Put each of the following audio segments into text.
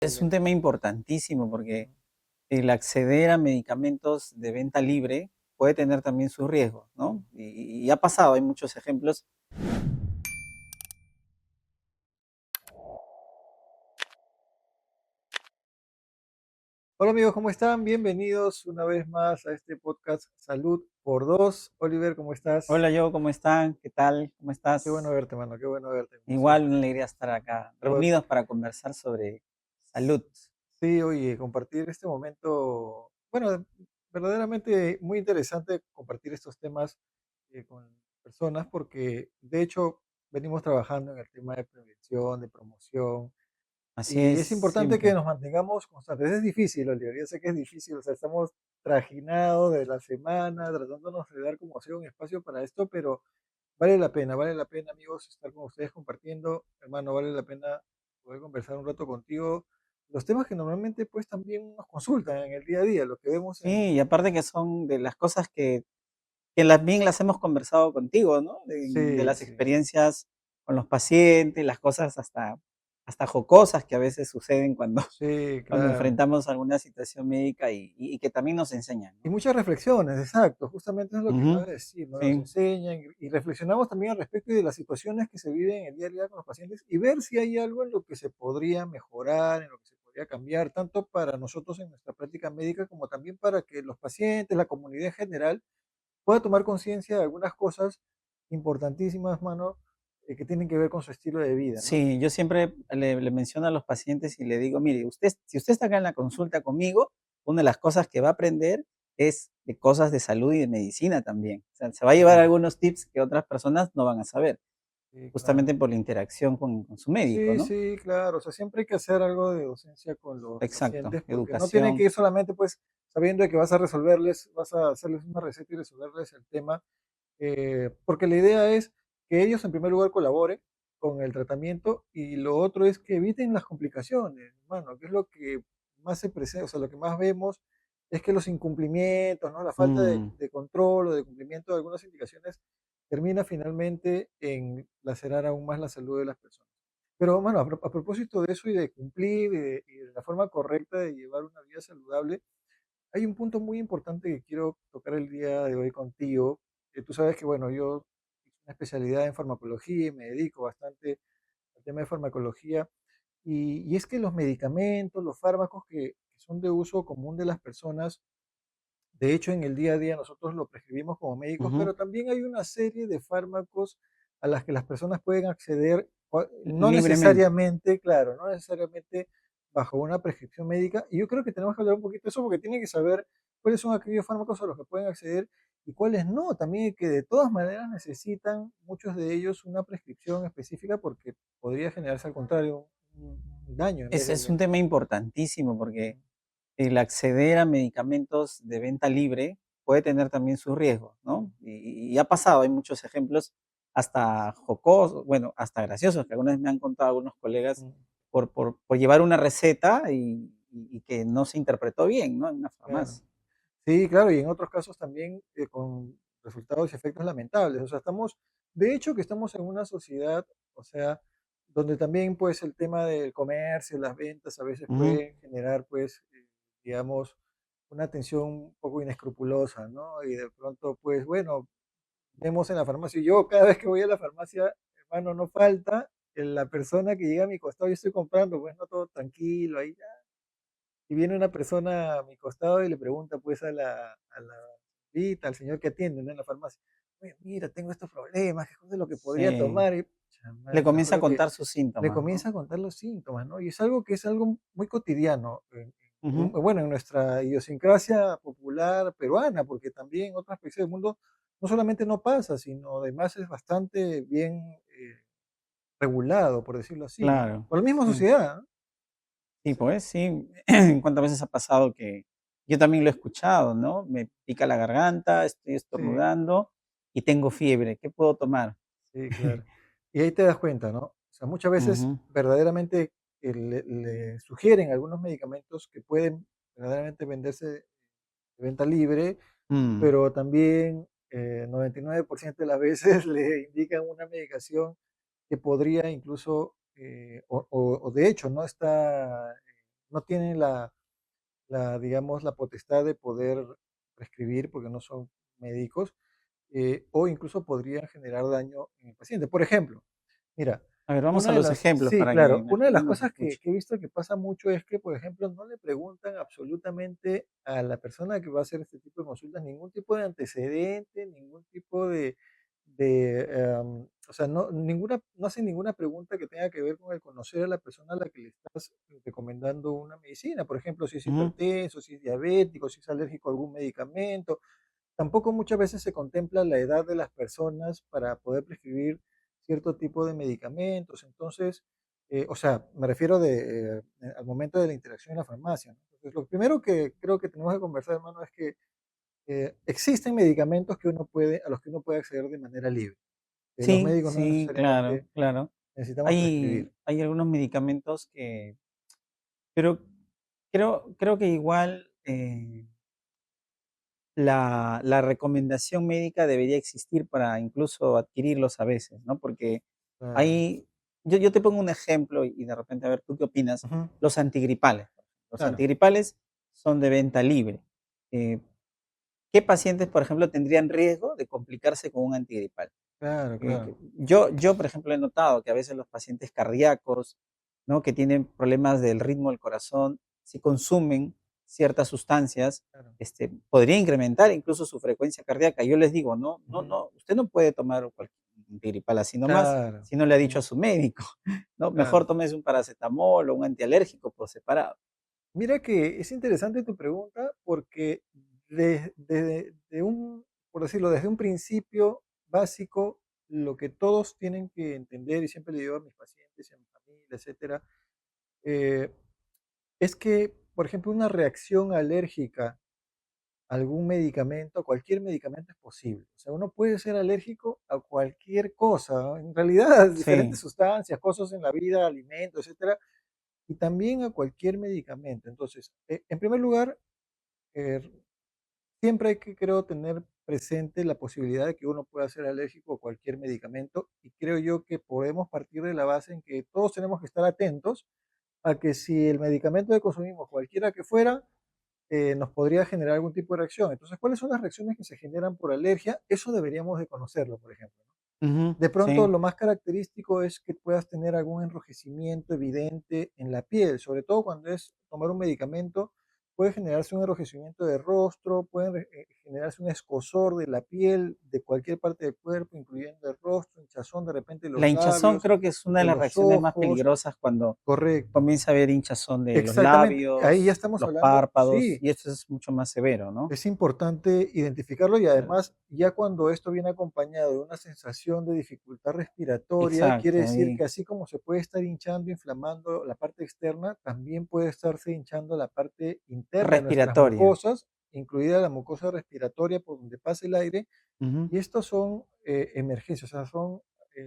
Es un Excelente. tema importantísimo porque el acceder a medicamentos de venta libre puede tener también sus riesgos, ¿no? Y ha pasado, hay muchos ejemplos. Hola amigos, ¿cómo están? Bienvenidos una vez más a este podcast Salud por Dos. Oliver, ¿cómo estás? Hola, yo, ¿cómo están? ¿Qué tal? ¿Cómo Qué bueno estás? verte, mano, qué bueno verte. Un gusto Igual, una alegría estar acá, igual- reunidos para conversar sobre salud. Sí, oye, compartir este momento, bueno, verdaderamente muy interesante compartir estos temas con personas porque de hecho venimos trabajando en el tema de prevención, de promoción. Así Y es, es importante que siempre. nos mantengamos constantes. Es difícil, Oliver, yo sé que es difícil, o sea, estamos trajinados de la semana, tratándonos de dar como sea un espacio para esto, pero vale la pena, amigos, estar con ustedes compartiendo. Hermano, vale la pena poder conversar un rato contigo. Los temas que normalmente pues también nos consultan en el día a día, lo que vemos en... Sí, y aparte que son de las cosas que las bien las hemos conversado contigo, ¿no? De Sí, las sí, experiencias con los pacientes, las cosas hasta jocosas que a veces suceden cuando, sí, cuando claro. enfrentamos alguna situación médica y que también nos enseñan, Y ¿no? muchas reflexiones, exacto, justamente es lo que iba Ujú, a decir, ¿no? Nos sí, enseñan y reflexionamos también al respecto de las situaciones que se viven en el día a día con los pacientes y ver si hay algo en lo que se podría mejorar, en lo que se podría cambiar, tanto para nosotros en nuestra práctica médica como también para que los pacientes, la comunidad en general, pueda tomar conciencia de algunas cosas importantísimas, mano, que tienen que ver con su estilo de vida, ¿no? sí, yo siempre le menciono a los pacientes y le digo, mire, usted, si usted está acá en la consulta conmigo, una de las cosas que va a aprender es de cosas de salud y de medicina también. O sea, se va a llevar Sí, algunos tips que otras personas no van a saber, sí, claro. justamente por la interacción con su médico, Sí, ¿no? sí, claro. O sea, siempre hay que hacer algo de docencia con los Exacto, pacientes, porque no tienen que educación. ir solamente, pues, sabiendo de que vas a resolverles, vas a hacerles una receta y resolverles el tema, porque la idea es que ellos, en primer lugar, colaboren con el tratamiento y lo otro es que eviten las complicaciones, hermano, que es lo que más se presenta, o sea, lo que más vemos es que los incumplimientos, ¿no? La falta Mm, de control o de cumplimiento de algunas indicaciones termina finalmente en lacerar aún más la salud de las personas. Pero bueno, a propósito de eso y de cumplir y de la forma correcta de llevar una vida saludable, hay un punto muy importante que quiero tocar el día de hoy contigo. Tú sabes que, bueno, yo hice una especialidad en farmacología y me dedico bastante al tema de farmacología. Y es que los medicamentos, los fármacos que son de uso común de las personas, de hecho, en el día a día nosotros lo prescribimos como médicos, ujú. pero también hay una serie de fármacos a las que las personas pueden acceder, no Libremente. necesariamente, claro, no necesariamente bajo una prescripción médica. Y yo creo que tenemos que hablar un poquito de eso porque tienen que saber cuáles son aquellos fármacos a los que pueden acceder y cuáles no. También que de todas maneras necesitan muchos de ellos una prescripción específica porque podría generarse al contrario un daño en vez Es de... un tema importantísimo porque el acceder a medicamentos de venta libre puede tener también sus riesgos, ¿no? Y ha pasado, hay muchos ejemplos hasta jocosos, bueno, hasta graciosos, que alguna vez me han contado algunos colegas por llevar una receta y que no se interpretó bien, ¿no? En una Claro. farmacia. Sí, claro, y en otros casos también con resultados y efectos lamentables. O sea, estamos, de hecho que estamos en una sociedad, o sea, donde también pues el tema del comercio, las ventas a veces Ujú. pueden generar pues, digamos, una atención un poco inescrupulosa, ¿no? Y de pronto pues bueno, vemos en la farmacia, y yo cada vez que voy a la farmacia, hermano, no falta la persona que llega a mi costado, yo estoy comprando, pues no todo tranquilo, ahí y viene una persona a mi costado y le pregunta pues a la señorita, al señor que atiende, ¿no? En la farmacia, oye, mira, tengo estos problemas, ¿qué cosa es lo que podría Sí, tomar? Y, pucha le madre, te comienza a juro que contar sus le síntomas, ¿no? comienza a contar los síntomas, ¿no? Y es algo muy cotidiano, Ujú. bueno, en nuestra idiosincrasia popular peruana, porque también en otras países del mundo no solamente no pasa, sino además es bastante bien regulado, por decirlo así, ¿no? Claro, Por la misma sí. sociedad, ¿no? Sí, pues sí. ¿Cuántas veces ha pasado que yo también lo he escuchado, ¿no? Me pica la garganta, estoy Sí, estornudando y tengo fiebre, ¿qué puedo tomar? sí, claro. Y ahí te das cuenta, ¿no? O sea, muchas veces Ujú. verdaderamente le sugieren algunos medicamentos que pueden verdaderamente venderse de venta libre, Mm, pero también 99% de las veces le indican una medicación que podría incluso, o de hecho no está no tienen digamos, la potestad de poder prescribir porque no son médicos, o incluso podrían generar daño en el paciente. Por ejemplo, mira, A ver, vamos a los ejemplos sí, para que claro, la una de gente las nos cosas escuche. que he visto que pasa mucho es que, por ejemplo, no le preguntan absolutamente a la persona que va a hacer este tipo de consultas ningún tipo de antecedente, ningún tipo o sea, no hacen ninguna pregunta que tenga que ver con el conocer a la persona a la que le estás recomendando una medicina. Por ejemplo, si es Ujú. hipertenso, si es diabético, si es alérgico a algún medicamento. Tampoco muchas veces se contempla la edad de las personas para poder prescribir cierto tipo de medicamentos. Entonces, o sea, me refiero al momento de la interacción en la farmacia, ¿no? Entonces, lo primero que creo que tenemos que conversar, hermano, es que existen medicamentos a los que uno puede acceder de manera libre. Los Sí, médicos no sí, claro, necesariamente claro. necesitamos prescribir. Hay algunos medicamentos que, pero creo que igual la recomendación médica debería existir para incluso adquirirlos a veces, ¿no? Porque Claro. hay, yo te pongo un ejemplo y de repente a ver tú qué opinas. Ujú. Los antigripales. Los Claro, antigripales son de venta libre. Eh, ¿Qué pacientes, por ejemplo, tendrían riesgo de complicarse con un antigripal? claro, claro. Yo, por ejemplo, he notado que a veces los pacientes cardíacos, ¿no? Que tienen problemas del ritmo del corazón, si consumen ciertas sustancias, Claro. podría incrementar incluso su frecuencia cardíaca. Yo les digo, no, no, Ujú. no, usted no puede tomar cualquier antigripal así nomás, Claro. si no le ha dicho a Ujú. su médico, ¿no? Mejor Claro. tómese un paracetamol o un antialérgico por separado. Mira que es interesante tu pregunta porque por decirlo, desde un principio básico, lo que todos tienen que entender, y siempre le digo a mis pacientes y a mi familia, etcétera, eh, es que, por ejemplo, una reacción alérgica a algún medicamento, a cualquier medicamento es posible. O sea, uno puede ser alérgico a cualquier cosa, ¿no? En realidad, diferentes Sí, sustancias, cosas en la vida, alimentos, etcétera, y también a cualquier medicamento. Entonces, en primer lugar, eh, siempre hay que, creo, tener presente la posibilidad de que uno pueda ser alérgico a cualquier medicamento y creo yo que podemos partir de la base en que todos tenemos que estar atentos a que si el medicamento que consumimos, cualquiera que fuera, nos podría generar algún tipo de reacción. Entonces, ¿cuáles son las reacciones que se generan por alergia? Eso deberíamos de conocerlo, por ejemplo, ¿no? ujú, De pronto, sí, lo más característico es que puedas tener algún enrojecimiento evidente en la piel, sobre todo cuando es tomar un medicamento, puede generarse un enrojecimiento de rostro, puede generarse un escozor de la piel, de cualquier parte del cuerpo, incluyendo el rostro, hinchazón de repente de la los hinchazón labios, creo que es una de de las los reacciones más ojos, peligrosas cuando correcto. comienza a haber hinchazón de los Exactamente, ahí ya labios, estamos los hablando, párpados, sí, y esto es mucho más severo, ¿no? es importante identificarlo y Claro. además ya cuando esto viene acompañado de una sensación de dificultad respiratoria, quiere Exacto, decir ahí que así como se puede estar hinchando, inflamando la parte externa, también puede estarse hinchando la parte interna de nuestras respiratoria. mucosas, incluida la mucosa respiratoria por donde pasa el aire. Ujú. Y estos son emergencias, o sea, son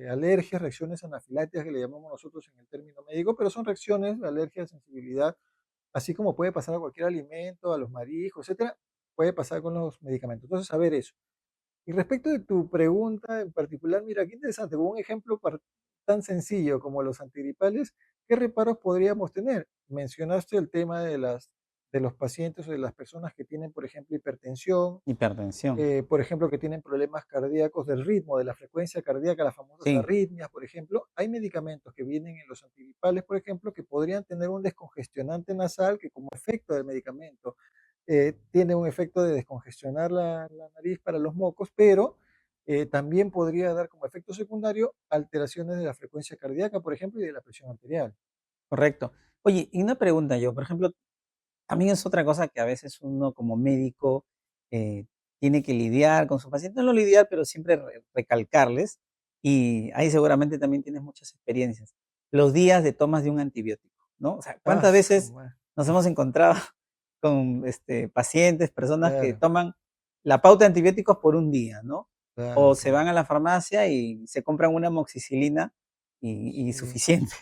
alergias, reacciones anafilácticas que le llamamos nosotros en el término médico, pero son reacciones, alergia, sensibilidad. Así como puede pasar a cualquier alimento, a los mariscos, etcétera, puede pasar con los medicamentos. Entonces, saber eso. Y respecto de tu pregunta en particular, mira, qué interesante, con un ejemplo tan sencillo como los antigripales, ¿qué reparos podríamos tener? Mencionaste el tema de los pacientes o de las personas que tienen, por ejemplo, hipertensión, Hipertensión. por ejemplo, que tienen problemas cardíacos del ritmo, de la frecuencia cardíaca, las famosas Sí, arritmias, por ejemplo. Hay medicamentos que vienen en los antigripales, por ejemplo, que podrían tener un descongestionante nasal que como efecto del medicamento tiene un efecto de descongestionar la nariz para los mocos, pero también podría dar como efecto secundario alteraciones de la frecuencia cardíaca, por ejemplo, y de la presión arterial. correcto. Oye, y una pregunta yo, por ejemplo, también es otra cosa que a veces uno como médico eh, tiene que lidiar con sus pacientes, no lidiar, pero siempre recalcarles, y ahí seguramente también tienes muchas experiencias. Los días de tomas de un antibiótico, ¿no? O sea, Ah, ¿cuántas veces man, nos hemos encontrado con pacientes, personas que claro, toman la pauta de antibióticos por un día, ¿no? O claro, se claro. van a la farmacia y se compran una amoxicilina y Sí, suficiente.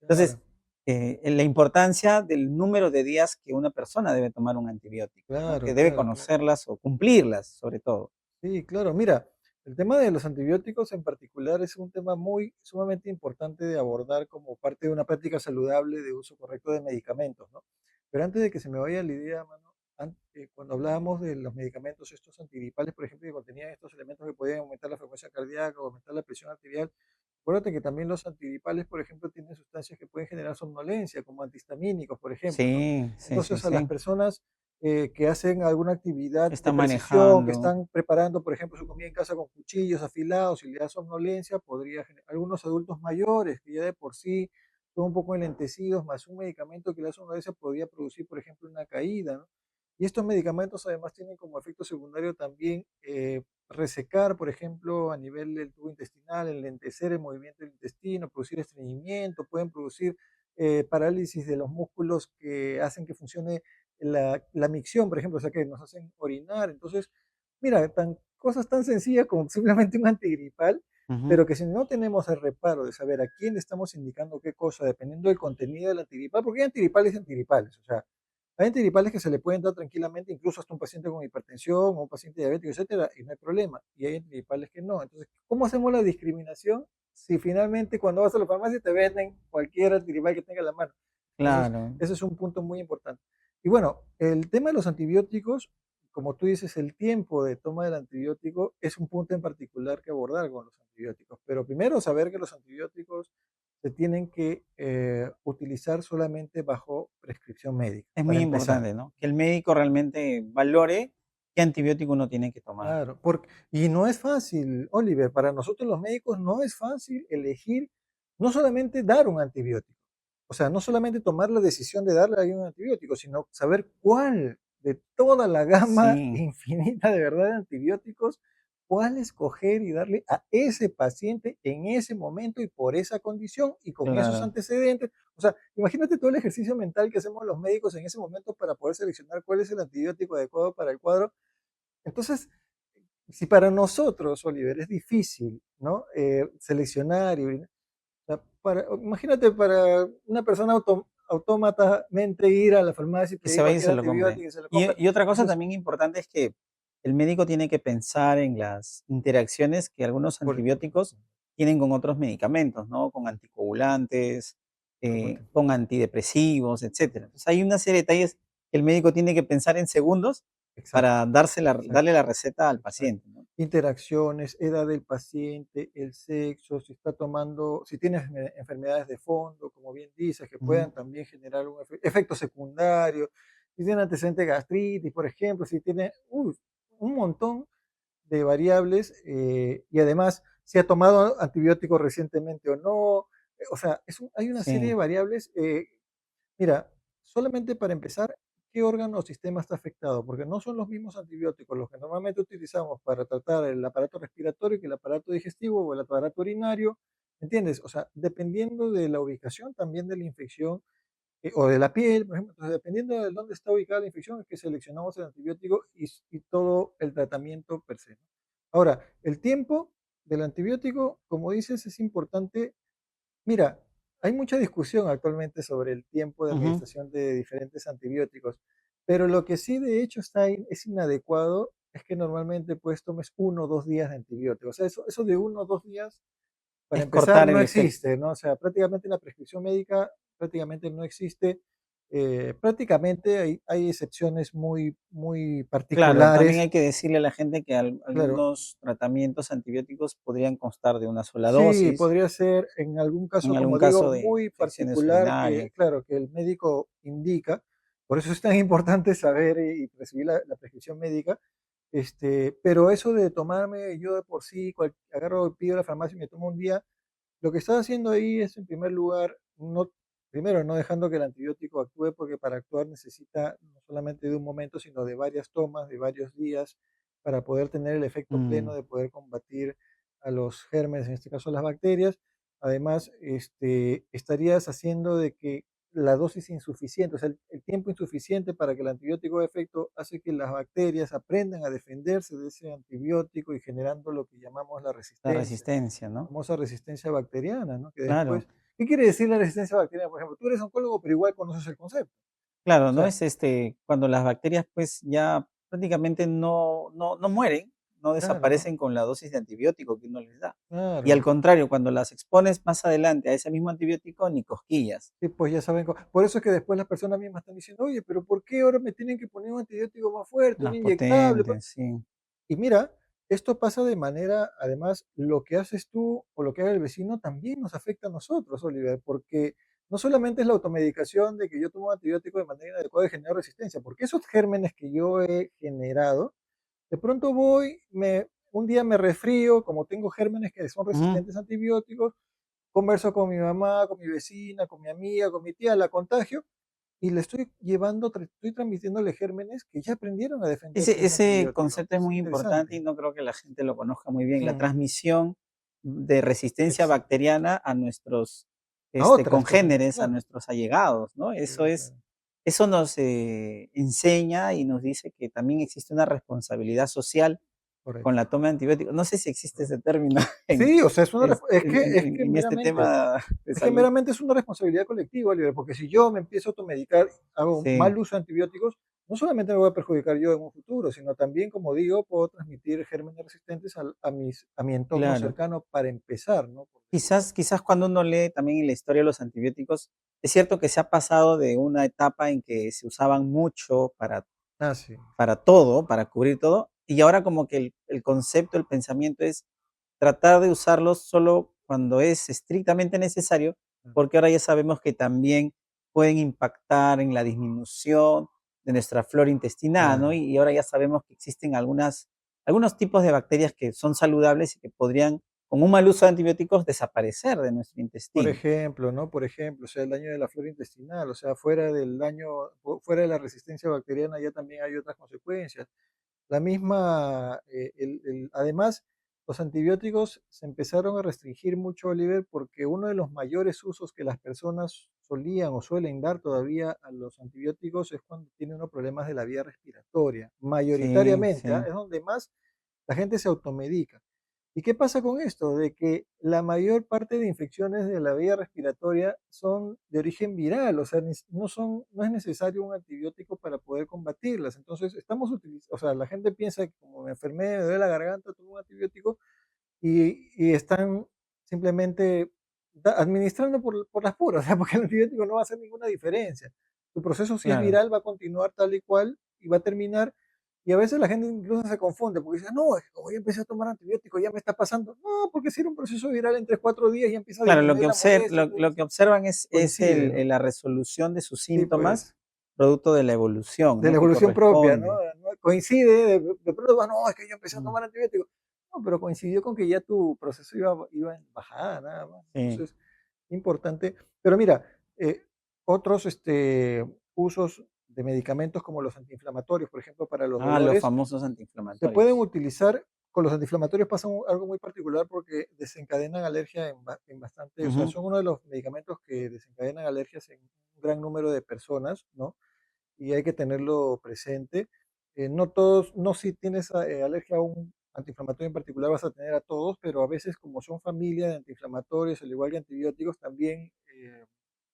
Entonces, claro, la importancia del número de días que una persona debe tomar un antibiótico, ¿no? claro, Que debe claro, claro. conocerlas o cumplirlas, sobre todo. Sí, claro. Mira, el tema de los antibióticos en particular es un tema muy sumamente importante de abordar como parte de una práctica saludable de uso correcto de medicamentos, ¿no? Pero antes de que se me vaya la idea, mano, cuando hablábamos de los medicamentos estos antigripales, por ejemplo, que contenían estos elementos que podían aumentar la frecuencia cardíaca o aumentar la presión arterial, acuérdate que también los antigripales, por ejemplo, tienen sustancias que pueden generar somnolencia, como antihistamínicos, por ejemplo, ¿no? Sí, sí, sí, Entonces, a las sí. personas que hacen alguna actividad de Están precisión, que manejando. están preparando, por ejemplo, su comida en casa con cuchillos afilados y le da somnolencia, podría generar. Algunos adultos mayores que ya de por sí son un poco enlentecidos, más un medicamento que le da somnolencia podría producir, por ejemplo, una caída, ¿no? Y estos medicamentos además tienen como efecto secundario también resecar, por ejemplo, a nivel del tubo intestinal, enlentecer el movimiento del intestino, producir estreñimiento, pueden producir parálisis de los músculos que hacen que funcione la micción, por ejemplo, o sea, que nos hacen orinar. Entonces, mira, cosas tan sencillas como simplemente un antigripal, Ujú. pero que si no tenemos el reparo de saber a quién le estamos indicando qué cosa, dependiendo del contenido del antigripal, porque hay antigripales y antigripales, o sea, hay antigripales que se le pueden dar tranquilamente, incluso hasta un paciente con hipertensión o un paciente diabético, etcétera, y no hay problema. Y hay antigripales que no. Entonces, ¿cómo hacemos la discriminación si finalmente cuando vas a la farmacia te venden cualquier antigripal que tenga a la mano? Entonces, Claro, ese es un punto muy importante. Y bueno, el tema de los antibióticos, como tú dices, el tiempo de toma del antibiótico es un punto en particular que abordar con los antibióticos. Pero primero, saber que los antibióticos se tienen que utilizar solamente bajo prescripción médica, es muy para empezar. importante, ¿no? Que el médico realmente valore qué antibiótico uno tiene que tomar. Claro, y no es fácil, Oliver, para nosotros los médicos no es fácil elegir, no solamente dar un antibiótico, o sea, no solamente tomar la decisión de darle a alguien un antibiótico, sino saber cuál de toda la gama Sí, infinita de verdad de antibióticos, cuál escoger y darle a ese paciente en ese momento y por esa condición y con esos claro. antecedentes. O sea, imagínate todo el ejercicio mental que hacemos los médicos en ese momento para poder seleccionar cuál es el antibiótico adecuado para el cuadro. Entonces, si para nosotros, Oliver, es difícil, ¿no? Seleccionar o sea, imagínate para una persona autómatamente ir a la farmacia y Que pedir se vaya y cualquier se lo compre. antibiótico y se lo compra. Y otra cosa Entonces, también importante es que el médico tiene que pensar en las interacciones que algunos por, antibióticos tienen con otros medicamentos, ¿no? Con anticoagulantes, por supuesto, con antidepresivos, etcétera. Entonces, hay una serie de detalles que el médico tiene que pensar en segundos exacto, para exacto. darle la receta al Exacto. paciente, ¿no? Interacciones, edad del paciente, el sexo, si está tomando, si tiene enfermedades de fondo, como bien dices, que Ujú. puedan también generar un efecto secundario, si tiene antecedente de gastritis, por ejemplo, si tiene un montón de variables y además si ha tomado antibióticos recientemente o no. O sea, hay una serie de Sí, variables. Mira, solamente para empezar, ¿qué órgano o sistema está afectado? Porque no son los mismos antibióticos los que normalmente utilizamos para tratar el aparato respiratorio que el aparato digestivo o el aparato urinario, ¿entiendes? O sea, dependiendo de la ubicación también de la infección o de la piel, por ejemplo, entonces, dependiendo de dónde está ubicada la infección, es que seleccionamos el antibiótico y todo el tratamiento per se, ¿no? Ahora, el tiempo del antibiótico, como dices, es importante. Mira, hay mucha discusión actualmente sobre el tiempo de ujú, administración de diferentes antibióticos, pero lo que sí de hecho es inadecuado es que normalmente pues tomes 1 o 2 días de antibióticos. O sea, eso de 1 o 2 días, para es empezar, cortar no el efecto. existe, ¿no? O sea, prácticamente en la prescripción médica prácticamente no existe. Prácticamente hay excepciones muy, muy Claro, también particulares, hay que decirle a la gente que claro. algunos tratamientos antibióticos podrían constar de una sola Sí, dosis, podría ser en algún caso, en algún como digo, caso de muy infecciones particular que, urinarias. claro, que el médico indica. Por eso es tan importante saber y recibir la prescripción médica. Pero eso de tomarme yo de por sí, agarro, pido a la farmacia y me tomo un día, lo que estás haciendo ahí es, en primer lugar, primero, no dejando que el antibiótico actúe, porque para actuar necesita no solamente de un momento, sino de varias tomas, de varios días, para poder tener el efecto pleno Mm, de poder combatir a los gérmenes, en este caso las bacterias. Además, estarías haciendo de que la dosis insuficiente, o sea, el tiempo insuficiente para que el antibiótico haga efecto, hace que las bacterias aprendan a defenderse de ese antibiótico y generando lo que llamamos la la resistencia, resistencia, ¿no? famosa resistencia bacteriana, ¿no? Que Claro, después, ¿qué quiere decir la resistencia bacteriana? Por ejemplo, tú eres oncólogo, pero igual conoces el concepto. claro, O no sea, es cuando las bacterias pues ya prácticamente no mueren, no Claro, desaparecen con la dosis de antibiótico que uno les da. Y al claro. contrario, cuando las expones más adelante a ese mismo antibiótico, ni cosquillas. Sí, pues ya saben, por eso es que después las personas mismas están diciendo, oye, pero ¿por qué ahora me tienen que poner un antibiótico más fuerte, un Más inyectable? potentes, sí. Y mira, esto pasa de manera, además, lo que haces tú o lo que haga el vecino también nos afecta a nosotros, Oliver, porque no solamente es la automedicación de que yo tomo antibiótico de manera inadecuada y genero resistencia, porque esos gérmenes que yo he generado, de pronto un día me resfrío, como tengo gérmenes que son Ujú. resistentes a antibióticos, converso con mi mamá, con mi vecina, con mi amiga, con mi tía, la contagio y le estoy llevando, estoy transmitiéndole gérmenes que ya aprendieron a defenderse de ese Ese antibiótico. concepto es Es muy importante y interesante. no creo que la gente lo conozca muy bien, la Mm, transmisión de resistencia exacto. bacteriana a nuestros, A otras personas, congéneres, a claro. nuestros allegados, ¿no? Sí, claro. Eso nos, enseña y nos dice que también existe una responsabilidad social con Correcto. la toma de antibióticos. No sé si existe ese término en Sí, o sea, es una, en este tema de es que salud. meramente es una responsabilidad colectiva, Oliver, porque si yo me empiezo a automedicar, hago Sí, mal uso de antibióticos, no solamente me voy a perjudicar yo en un futuro, sino también, como digo, puedo transmitir gérmenes resistentes a mi entorno claro. cercano para empezar, ¿no? Por decirlo así. Quizás cuando uno lee también en la historia de los antibióticos, es cierto que se ha pasado de una etapa en que se usaban mucho Ah, sí. para todo, para cubrir todo, y ahora como que el concepto, el pensamiento es tratar de usarlos solo cuando es estrictamente necesario, porque ahora ya sabemos que también pueden impactar en la disminución de nuestra flora intestinal, ¿no? Claro. Y ahora ya sabemos que existen algunos tipos de bacterias que son saludables y que podrían, con un mal uso de antibióticos, desaparecer de nuestro Por intestino. ejemplo, ¿no? Por ejemplo, o sea, el daño de la flora intestinal, o sea, fuera del daño, fuera de la resistencia bacteriana ya también hay otras consecuencias. La misma, además, los antibióticos se empezaron a restringir mucho, Oliver, porque uno de los mayores usos que las personas solían o suelen dar todavía a los antibióticos es cuando tiene uno problemas de la vía respiratoria. Sí, Mayoritariamente, ¿ah? sí, Es donde más la gente se automedica. ¿Y qué pasa con esto? De que la mayor parte de infecciones de la vía respiratoria son de origen viral, o sea, no es necesario un antibiótico para poder combatirlas. Entonces, estamos utilizando, o sea, la gente piensa que como me enfermé, me duele la garganta, tomo un antibiótico y están simplemente administrando por las puras, o sea, porque el antibiótico no va a hacer ninguna diferencia. Tu proceso, si es claro. viral, va a continuar tal y cual y va a terminar. Y a veces la gente incluso se confunde porque dice, no, es que como ya empecé a tomar antibiótico, ya me está pasando. No, porque si era un proceso viral en 3 4 días ya empieza a Claro, disminuir la molestia, lo que observan es coincide, ¿no? la resolución de sus Sí, síntomas pues, producto de la evolución, de ¿no? la Que evolución propia, ¿no? corresponde. ¿No? Coincide, de pronto, no, es que yo empecé a Mm, tomar antibióticos. No, pero coincidió con que ya tu proceso iba en bajada, nada más. sí. Entonces, importante. Pero mira, otros usos de medicamentos como los antiinflamatorios, por ejemplo, para los Ah, los dolores, famosos se pueden antiinflamatorios. utilizar, con los antiinflamatorios pasa algo muy particular porque desencadenan alergia en bastante, o sea, Ujú. son uno de los medicamentos que desencadenan alergias en un gran número de personas, ¿no? Y hay que tenerlo presente. No todos, no si tienes alergia a un antiinflamatorio en particular vas a tener a todos, pero a veces como son familia de antiinflamatorios, al igual que antibióticos, también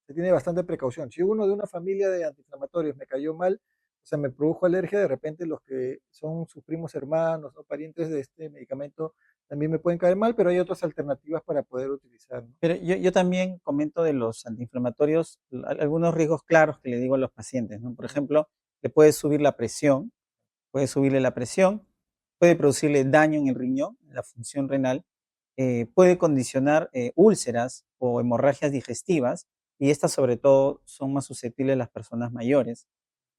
se tiene bastante precaución. Si uno de una familia de antiinflamatorios me cayó mal, o sea, me produjo alergia, de repente los que son sus primos hermanos o parientes de este medicamento también me pueden caer mal, pero hay otras alternativas para poder utilizar, ¿no? Pero yo también comento de los antiinflamatorios, algunos riesgos claros que le digo a los pacientes, ¿no? Por Mm, ejemplo, le puede subir la presión, puede subirle la presión, puede producirle daño en el riñón, en la función renal, puede condicionar úlceras o hemorragias digestivas, y estas sobre todo son más susceptibles las personas mayores,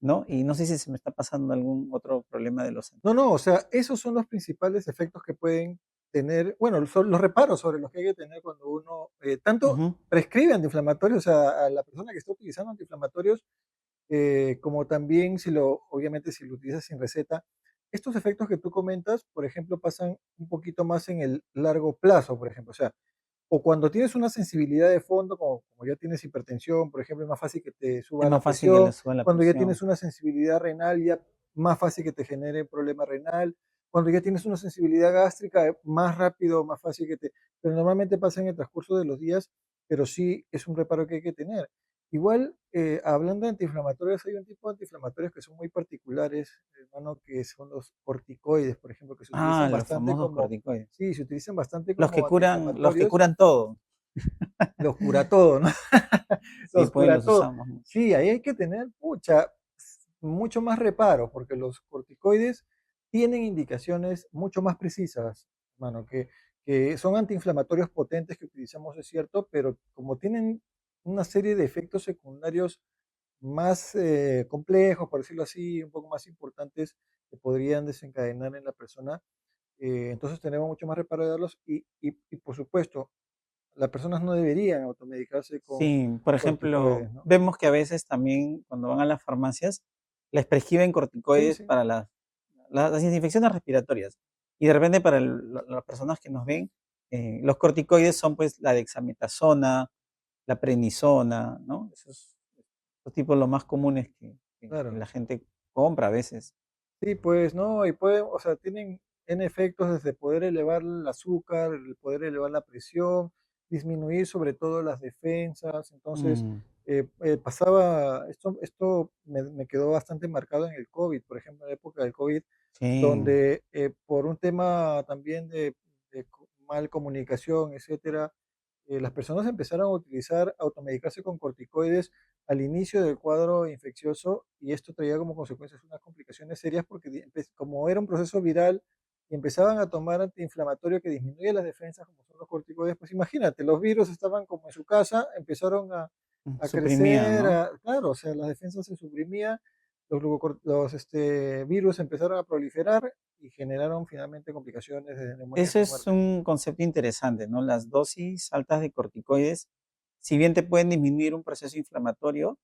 ¿no? Y no sé si se me está pasando algún otro problema de los No, no, o antiinflamatorios. sea, esos son los principales efectos que pueden tener, bueno, son los reparos sobre los que hay que tener cuando uno tanto Ujú, prescribe antiinflamatorios a la persona que está utilizando antiinflamatorios, como también obviamente si lo utilizas sin receta. Estos efectos que tú comentas, por ejemplo, pasan un poquito más en el largo plazo, por ejemplo, o sea, o cuando tienes una sensibilidad de fondo, como ya tienes hipertensión, por ejemplo, es más fácil que te es suba la más fácil que le presión. suban la Cuando ya presión. tienes una sensibilidad renal, ya más fácil que te genere problema renal. Cuando ya tienes una sensibilidad gástrica, más rápido, más fácil que te... Pero normalmente pasa en el transcurso de los días, pero sí es un reparo que hay que tener. Igual, hablando de antiinflamatorios, hay un tipo de antiinflamatorios que son muy particulares, hermano, que son los corticoides, por ejemplo, que se Ah, utilizan los bastante famosos como, corticoides. sí, se utilizan bastante como Los que antiinflamatorios, curan todo. los cura todo, ¿no? Sí, Los pues cura los todo. usamos mucho. Sí, ahí hay que tener, pucha, mucho más reparo, porque los corticoides tienen indicaciones mucho más precisas, hermano, que son antiinflamatorios potentes que utilizamos, es cierto, pero como tienen una serie de efectos secundarios más complejos, por decirlo así, un poco más importantes que podrían desencadenar en la persona. Entonces tenemos mucho más reparo de darlos y, por supuesto, las personas no deberían automedicarse con Sí, por ejemplo, corticoides, ¿no? vemos que a veces también cuando van a las farmacias les prescriben Sí, corticoides sí, para las infecciones respiratorias. Y de repente para las personas que nos ven, los corticoides son pues la dexametasona, la prednisona, ¿no? Esos tipos los más comunes que claro. la gente compra a veces. Sí, pues no, y pueden, o sea, tienen N efectos desde poder elevar el azúcar, el poder elevar la presión, disminuir sobre todo las defensas. Entonces, Mm, esto me quedó bastante marcado en el COVID, por ejemplo, en la época del COVID, sí, donde por un tema también de mal comunicación, etcétera, las personas empezaron a utilizar, automedicarse con corticoides al inicio del cuadro infeccioso y esto traía como consecuencias unas complicaciones serias porque como era un proceso viral y empezaban a tomar antiinflamatorio que disminuye las defensas como son los corticoides, pues imagínate, los virus estaban como en su casa, empezaron a suprimían, crecer, ¿no? claro, o sea, las defensas se suprimían, los virus empezaron a proliferar y generaron finalmente complicaciones desde neumonía Eso hasta es muerte. un concepto interesante, ¿no? Las dosis altas de corticoides, si bien te pueden disminuir un proceso inflamatorio,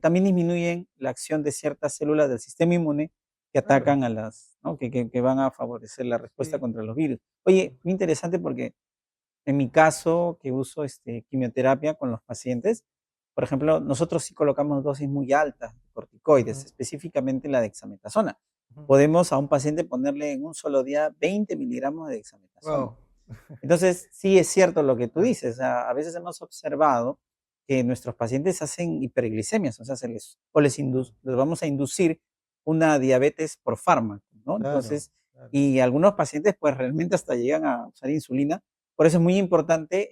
también disminuyen la acción de ciertas células del sistema inmune que Claro, atacan a las, ¿no? Que van a favorecer la respuesta sí. contra los virus. Oye, muy interesante porque en mi caso, que uso quimioterapia con los pacientes, por ejemplo, nosotros sí colocamos dosis muy altas de corticoides, Ujú, específicamente la dexametasona. ujú. Podemos a un paciente ponerle en un solo día 20 miligramos de dexametasona. Wow. Entonces, sí es cierto lo que tú Claro, dices. A veces hemos observado que nuestros pacientes hacen hiperglicemias, o sea, les vamos a inducir una diabetes por fármaco, ¿no? claro, Entonces, claro. y algunos pacientes, pues realmente hasta llegan a usar insulina. Por eso es muy importante,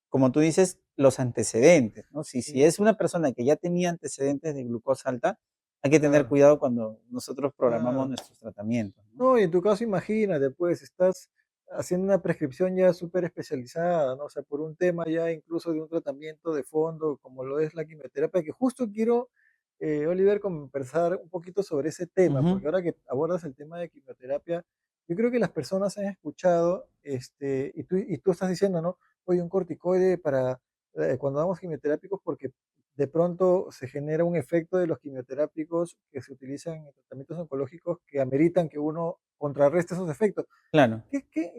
como tú dices, los antecedentes, ¿no? Si Sí, es una persona que ya tenía antecedentes de glucosa alta, hay que tener claro, cuidado cuando nosotros programamos claro. nuestros tratamientos, ¿no? No, y en tu caso imagínate, pues, estás haciendo una prescripción ya súper especializada, ¿no? O sea, por un tema ya incluso de un tratamiento de fondo, como lo es la quimioterapia, que justo quiero, Oliver, conversar un poquito sobre ese tema, Ujú, porque ahora que abordas el tema de quimioterapia, yo creo que las personas han escuchado, y tú estás diciendo, ¿no? Oye, un corticoide para cuando damos quimioterápicos, porque de pronto se genera un efecto de los quimioterápicos que se utilizan en tratamientos oncológicos que ameritan que uno contrarreste esos efectos. claro.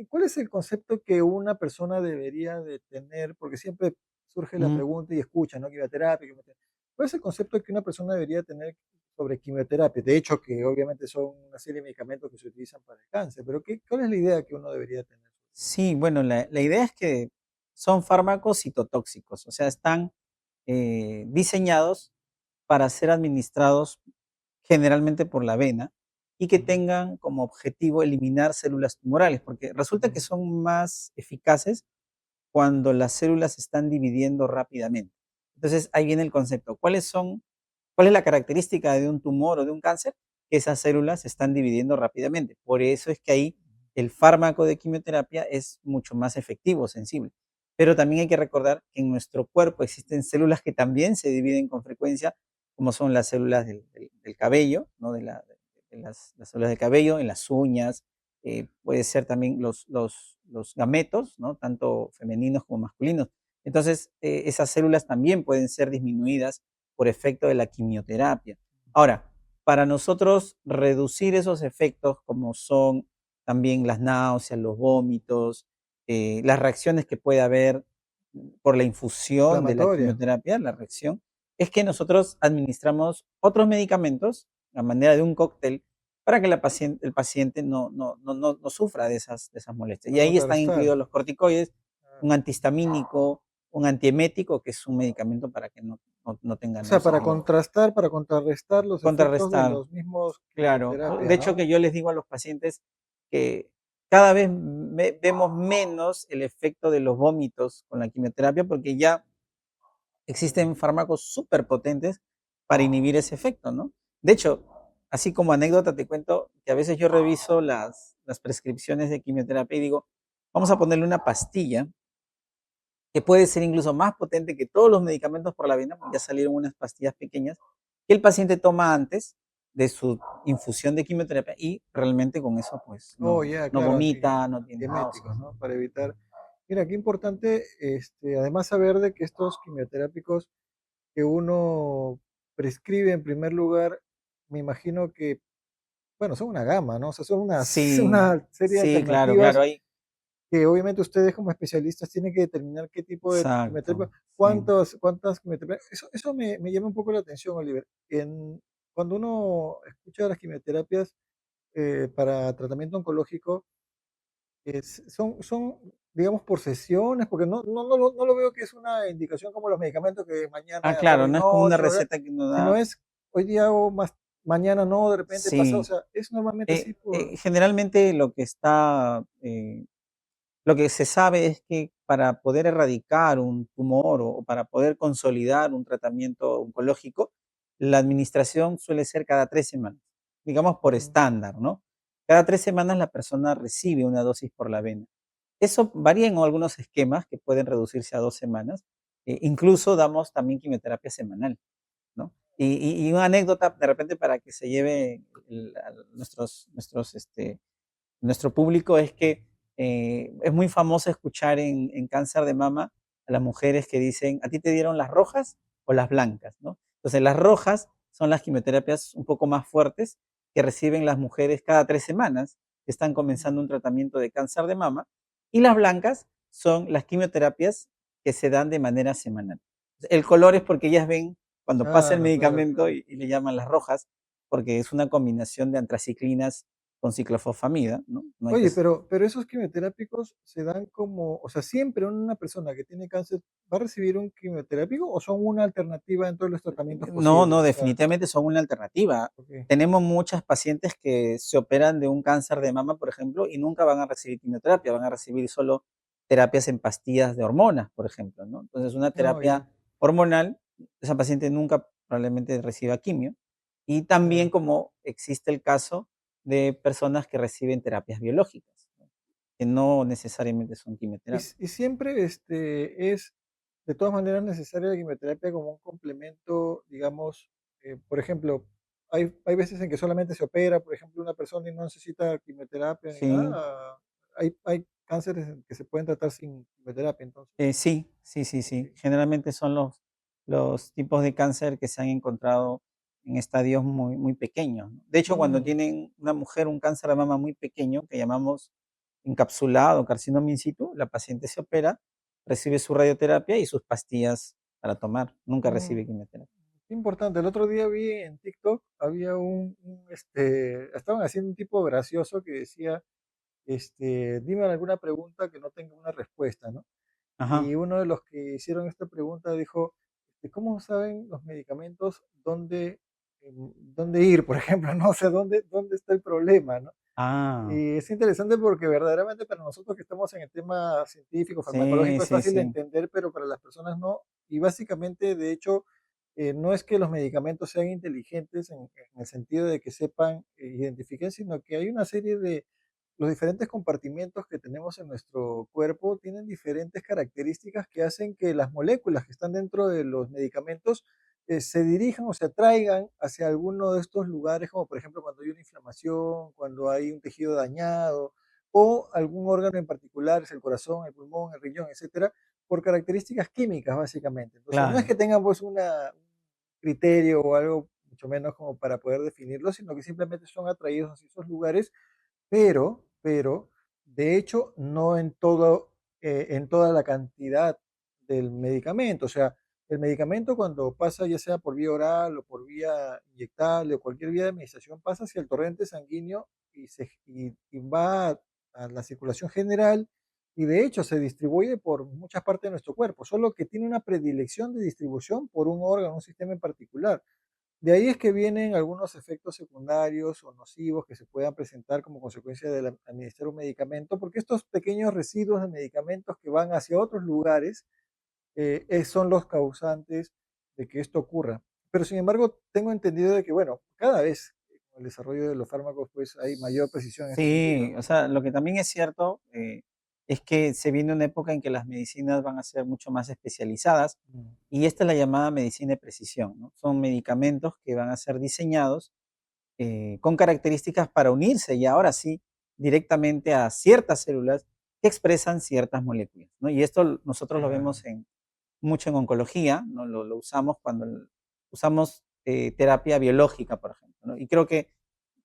¿Cuál es el concepto que una persona debería de tener? Porque siempre surge la Ujú. pregunta y escucha, ¿no? Quimioterapia, quimioterapia. ¿Cuál es el concepto que una persona debería tener sobre quimioterapia? De hecho, que obviamente son una serie de medicamentos que se utilizan para el cáncer, pero ¿cuál es la idea que uno debería tener? Sí, bueno, la idea es que son fármacos citotóxicos, o sea, están diseñados para ser administrados generalmente por la vena y que Ujú, tengan como objetivo eliminar células tumorales, porque resulta que ujú, son más eficaces cuando las células se están dividiendo rápidamente. Entonces, ahí viene el concepto. ¿Cuál es la característica de un tumor o de un cáncer? Que esas células se están dividiendo rápidamente. Por eso es que ahí el fármaco de quimioterapia es mucho más efectivo, sensible. Pero también hay que recordar que en nuestro cuerpo existen células que también se dividen con frecuencia, como son las células del cabello, ¿no? Las células del cabello, en las uñas, puede ser también los gametos, ¿no? Tanto femeninos como masculinos. Entonces, esas células también pueden ser disminuidas por efecto de la quimioterapia. Ahora, para nosotros reducir esos efectos, como son también las náuseas, los vómitos, las reacciones que puede haber por la infusión de la inflamatoria. quimioterapia, la reacción, es que nosotros administramos otros medicamentos a manera de un cóctel para que el paciente no sufra de esas molestias. Y Para ahí están contrarrestar. incluidos los corticoides, Ah, un antihistamínico, un antiemético, que es un medicamento para que no tenga O sea, náuseas, ¿no? para contrarrestar los efectos de Contrarrestar, los mismos claro. quimioterapia, De hecho, ¿no? que yo les digo a los pacientes que cada vez vemos menos el efecto de los vómitos con la quimioterapia, porque ya existen fármacos súper potentes para inhibir ese efecto, ¿no? De hecho, así como anécdota te cuento que a veces yo reviso las prescripciones de quimioterapia y digo, vamos a ponerle una pastilla que puede ser incluso más potente que todos los medicamentos por la vena, porque ya salieron unas pastillas pequeñas que el paciente toma antes de su infusión de quimioterapia y realmente con eso pues Oh, no, ya, no claro, vomita, no tiene antieméticos, náuseas. ¿no? Para evitar. Mira, qué importante, además saber de que estos quimioterápicos que uno prescribe en primer lugar, me imagino que, bueno, son una gama, ¿no? O sea, son Sí, una serie de sí, claro, claro, alternativas hay, que obviamente ustedes como especialistas tienen que determinar qué tipo de quimioterapia, exacto, sí. cuántas quimioterapias. Eso me llama un poco la atención, Oliver. Cuando uno escucha las quimioterapias para tratamiento oncológico, son, digamos, por sesiones, porque no lo veo que es una indicación como los medicamentos que Ah, mañana, claro, tarde y no es como una noche, receta que uno sino da, es hoy día hago más, mañana no, de repente pasa, o sí. sea, es normalmente así por... Generalmente lo que se sabe es que para poder erradicar un tumor o para poder consolidar un tratamiento oncológico, la administración suele ser cada 3 semanas, digamos por Ujú. estándar, ¿no? Cada 3 semanas la persona recibe una dosis por la vena. Eso varía en algunos esquemas que pueden reducirse a 2 semanas. Incluso damos también quimioterapia semanal, ¿no? Y una anécdota de repente para que se lleve nuestro público es que es muy famoso escuchar en cáncer de mama a las mujeres que dicen, ¿a ti te dieron las rojas o las blancas? ¿No? Entonces, las rojas son las quimioterapias un poco más fuertes que reciben las mujeres cada 3 semanas que están comenzando un tratamiento de cáncer de mama, y las blancas son las quimioterapias que se dan de manera semanal. El color es porque ellas ven cuando pasa el Claro, claro, medicamento claro. y le llaman las rojas, porque es una combinación de antraciclinas con ciclofosfamida, ¿no? No hay que Oye, pero esos quimioterápicos se dan como, o sea, siempre una persona que tiene cáncer va a recibir un quimioterápico o son una alternativa en todos los tratamientos no, posibles. no, O sea, definitivamente son una alternativa. ok. Tenemos muchas pacientes que se operan de un cáncer de mama, por ejemplo, y nunca van a recibir quimioterapia, van a recibir solo terapias en pastillas de hormonas, por ejemplo, ¿no? Entonces, una No, terapia ya, hormonal, esa paciente nunca probablemente reciba quimio. Y también claro. como existe el caso de personas que reciben terapias biológicas, ¿no? Que no necesariamente son quimioterapias. Y siempre es de todas maneras necesaria la quimioterapia como un complemento, digamos, por ejemplo, hay veces en que solamente se opera, por ejemplo, una persona y no necesita quimioterapia ni Sí. nada. Hay cánceres en que se pueden tratar sin quimioterapia, entonces. Sí, sí, sí, sí. Ok. Generalmente son los tipos de cáncer que se han encontrado en estadios muy, muy pequeños, ¿no? De hecho, cuando Mm, tienen una mujer un cáncer de mama muy pequeño, que llamamos encapsulado, carcinoma in situ, la paciente se opera, recibe su radioterapia y sus pastillas para tomar. Nunca mm, recibe quimioterapia. qué importante. El otro día vi en TikTok, había estaban haciendo un tipo gracioso que decía, dime alguna pregunta que no tenga una respuesta, ¿no? Ajá. Y uno de los que hicieron esta pregunta dijo, ¿cómo saben los medicamentos dónde ir, por ejemplo? ¿No? O sea, dónde está el problema, ¿no? Ah, Y es interesante porque verdaderamente para nosotros que estamos en el tema científico, sí, farmacológico, es sí, fácil de sí. entender, pero para las personas no. Y básicamente, de hecho, no es que los medicamentos sean inteligentes en el sentido de que sepan identificar, sino que hay una serie de los diferentes compartimientos que tenemos en nuestro cuerpo tienen diferentes características que hacen que las moléculas que están dentro de los medicamentos se dirijan o se atraigan hacia alguno de estos lugares, como por ejemplo cuando hay una inflamación, cuando hay un tejido dañado o algún órgano en particular, es el corazón, el pulmón, el riñón, etcétera, por características químicas básicamente. Entonces, no es Claro. que tengan pues un criterio o algo mucho menos como para poder definirlo, sino que simplemente son atraídos hacia esos lugares, pero, de hecho, no en toda la cantidad del medicamento. O sea, el medicamento cuando pasa ya sea por vía oral o por vía inyectable o cualquier vía de administración, pasa hacia el torrente sanguíneo y va a la circulación general y de hecho se distribuye por muchas partes de nuestro cuerpo, solo que tiene una predilección de distribución por un órgano, un sistema en particular. De ahí es que vienen algunos efectos secundarios o nocivos que se puedan presentar como consecuencia de administrar un medicamento, porque estos pequeños residuos de medicamentos que van hacia otros lugares son los causantes de que esto ocurra. Pero sin embargo, tengo entendido de que, bueno, cada vez con el desarrollo de los fármacos, pues hay mayor precisión en este sentido, Sí, ¿no? o sea, lo que también es cierto es que se viene una época en que las medicinas van a ser mucho más especializadas Mm. y esta es la llamada medicina de precisión, ¿no? Son medicamentos que van a ser diseñados con características para unirse y ahora sí directamente a ciertas células que expresan ciertas moléculas, ¿no? Y esto nosotros lo Claro. vemos mucho en oncología, ¿no? Lo usamos cuando usamos terapia biológica, por ejemplo, ¿no? Y creo que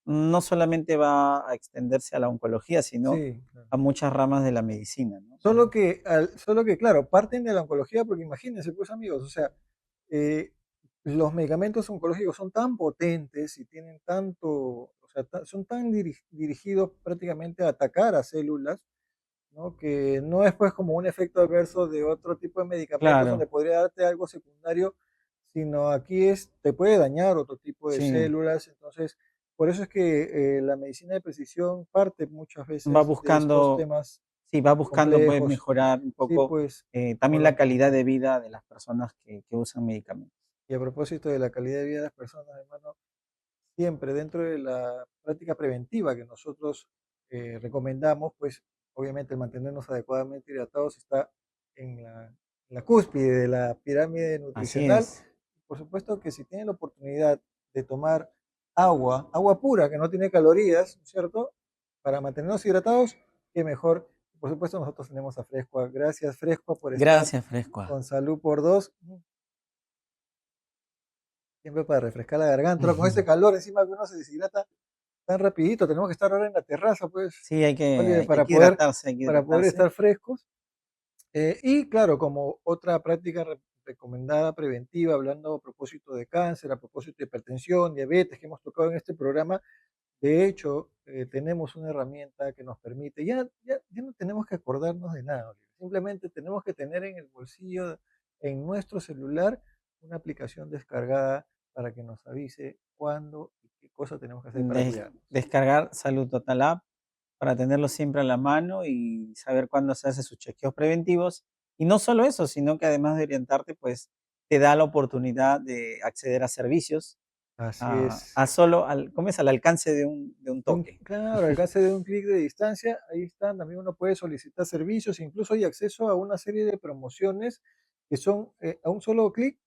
no solamente va a extenderse a la oncología, sino Sí, claro. a muchas ramas de la medicina, ¿no? Solo que, claro, parten de la oncología, porque imagínense, pues amigos, o sea, eh, los medicamentos oncológicos son tan potentes y tienen tanto, o sea, son tan dirigidos prácticamente a atacar a células, ¿no? Que no es pues como un efecto adverso de otro tipo de medicamentos donde Claro, podría darte algo secundario, sino aquí te puede dañar otro tipo de sí, células. Entonces, por eso es que la medicina de precisión parte muchas va veces de estos buscando, temas sí, va buscando pues complejos. mejorar un Sí, poco pues, como también lo la han calidad comentado. de vida de las personas que usan medicamentos. Y a propósito de la calidad de vida de las personas, hermano, siempre dentro de la práctica preventiva que nosotros recomendamos, pues obviamente el mantenernos adecuadamente hidratados está en la cúspide de la pirámide Así nutricional. es. Por supuesto que si tienen la oportunidad de tomar agua pura que no tiene calorías, ¿cierto? Para mantenernos hidratados, qué mejor. Por supuesto nosotros tenemos a Frescua. Gracias Frescua por estar Gracias, Frescua. con Salud por Dos. Siempre para refrescar la garganta. Ahora, con este calor encima que uno se deshidrata tan rapidito, tenemos que estar ahora en la terraza, pues, Sí, Oliver, hay para que poder, hidratarse, hay que para poder hidratarse. estar frescos. Y claro, como otra práctica recomendada preventiva, hablando a propósito de cáncer, a propósito de hipertensión, diabetes, que hemos tocado en este programa, de hecho, tenemos una herramienta que nos permite, ya no tenemos que acordarnos de nada, Oliver, simplemente tenemos que tener en el bolsillo, en nuestro celular, una aplicación descargada para que nos avise cuándo y qué cosa tenemos que hacer para cuidarnos. Descargar Salud Total App para tenerlo siempre a la mano y saber cuándo se hace sus chequeos preventivos. Y no solo eso, sino que además de orientarte, pues te da la oportunidad de acceder a servicios Así es. a solo, ¿cómo es? Al alcance de un toque. Claro, al alcance de un clic de distancia, ahí están, también uno puede solicitar servicios, incluso hay acceso a una serie de promociones que son a un solo clic,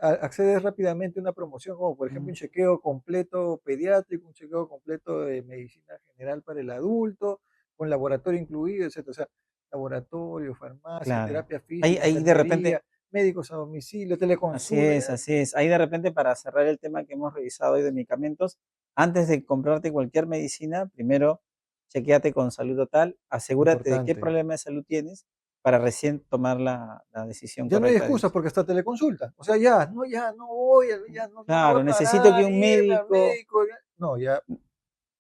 accedes rápidamente a una promoción, como por ejemplo un Mm, chequeo completo pediátrico, un chequeo completo de medicina general para el adulto, con laboratorio incluido, etcétera. O sea, laboratorio, farmacia, claro. terapia física, Ahí de repente, enfermería, médicos a domicilio, teleconsulta. así es. Ahí de repente, para cerrar el tema que hemos revisado hoy de medicamentos, antes de comprarte cualquier medicina, primero chequéate con Salud Total, asegúrate de qué Importante. problema de salud tienes para recién tomar la decisión Ya no hay correcta de excusas elegir. porque está teleconsulta. O sea, ya no voy, ya no voy Claro, a necesito que parar, un irme al médico médico. No, ya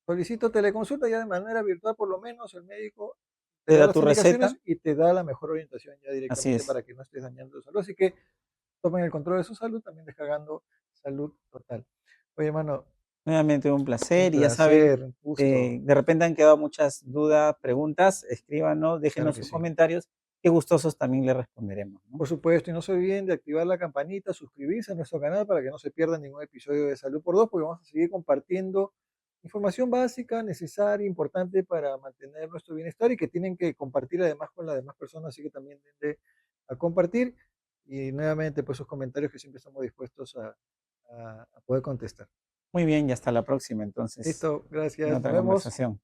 solicito teleconsulta ya de manera virtual, por lo menos el médico te te da da las tu receta, indicaciones y te da la mejor orientación ya así directamente es. para que no estés dañando tu salud. Así que tomen el control de su salud, también descargando Salud Total. Oye, hermano, Nuevamente un un placer y ya saben, placer, un gusto. de repente han quedado muchas dudas, preguntas, escríbanos, Claro déjenos que sus sí. comentarios, que gustosos también le responderemos, ¿no? Por supuesto, y no se olviden de activar la campanita, suscribirse a nuestro canal para que no se pierdan ningún episodio de Salud por Dos, porque vamos a seguir compartiendo información básica, necesaria, importante para mantener nuestro bienestar y que tienen que compartir además con las demás personas, así que también denle a compartir y nuevamente pues sus comentarios que siempre estamos dispuestos a poder contestar. Muy bien, y hasta la próxima, entonces, Listo, en gracias, nos otra vemos. conversación.